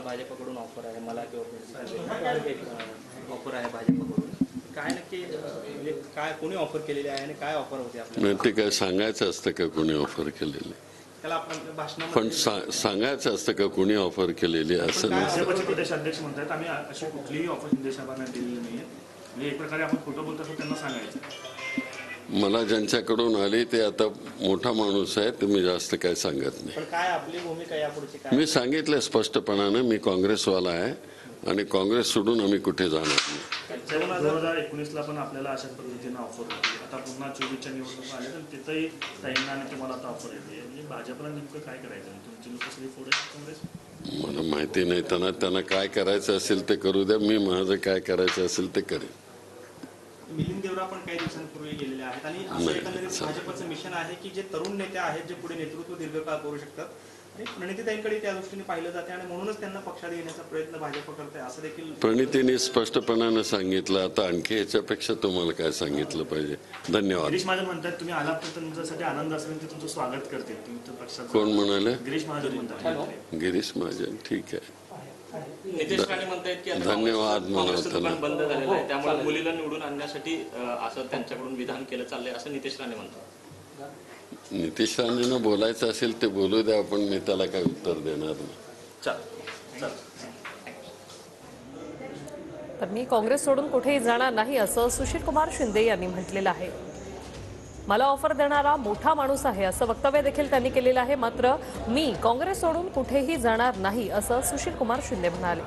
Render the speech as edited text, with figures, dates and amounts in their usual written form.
भाजपकडून ऑफर आहे, मला ऑफर आहे भाजपकडून, काय नक्की म्हणजे काय कोणी ऑफर केलेली आहे आणि काय ऑफर होते आपल्याला? ते काय सांगायचं असतं का कोणी ऑफर केलेली? त्याला आपण पण भाषणामध्ये सांगायचं असतं का कोणी ऑफर केलेली असं नाही. भाजपचे प्रदेशाध्यक्ष म्हणतात आम्ही अशी कुठलीही ऑफर शिंदे साहेबांना दिलेली नाहीये, म्हणजे एक प्रकारे आपण खोटं बोलतो असं त्यांना सांगायचं. मला ज्यांच्याकडून आली ते आता मोठा माणूस आहे, तर मी जास्त काय सांगत नाही. पण काय आपली भूमिका यापुढची काय? मी सांगितलं स्पष्टपणानं, मी काँग्रेसवाला आहे आणि काँग्रेस सोडून आम्ही कुठे जाणार नाही. 2019ला पण आपल्याला अशाच पद्धतीने ऑफर होती, आता पुन्हा 24च्या निवडणुका आल्या तर तिथंही ताईंना आणि तुम्हाला आता ऑफर येते, म्हणजे भाजपला नेमकं काय करायचं? तुमची लोक सगळी फोड आहे काँग्रेस? मला माहिती नाही, त्यांना काय करायचं असेल ते करू द्या, मी माझं काय करायचं असेल ते करेन. मिलिंद देवरा पण काही दिवसांपूर्वी गेलेले आहेत आणि असं एकंदरीत भाजपचं मिशन आहे की जे तरुण नेते आहेत जे पुढे नेतृत्व दीर्घकाळ करू शकतात आणि प्रणितीताईंकडे त्या दृष्टीने पाहिलं जाते आणि म्हणूनच त्यांना पक्षात घेण्याचा प्रयत्न भाजप करते असं देखील प्रणितीने स्पष्टपणानं सांगितलं. आता आणखी याच्यापेक्षा तुम्हाला काय सांगितलं पाहिजे? धन्यवाद. गिरीश महाजन म्हणतात तुम्ही आलात तर तुमच्यासाठी आनंद असेल, ते तुमचं स्वागत करतील तुमच्या पक्षात. कोण म्हणाले? गिरीश महाजन म्हणतात. गिरीश महाजन, ठीक आहे. नितेश राणे म्हणतायत की धन्यवाद काँग्रेसचं दुकान म्हणा. बंद झालेलं आहे, त्यामुळे मुलीला निवडून आणण्यासाठी असं त्यांच्याकडून विधान केलं चाललंय असं नितेश राणे म्हणतात. नितेश राणेंना बोलायचं असेल ते बोलू द्या, आपण मी त्याला काय उत्तर देणार नाही. तर मी काँग्रेस सोडून कुठेही जाणार नाही असं सुशीलकुमार शिंदे यांनी म्हटलेलं आहे. मला ऑफर देणारा मोठा माणूस आहे असं वक्तव्य देखील त्यांनी केलेलं आहे. मात्र मी काँग्रेस सोडून कुठेही जाणार नाही असं सुशीलकुमार शिंदे म्हणाले.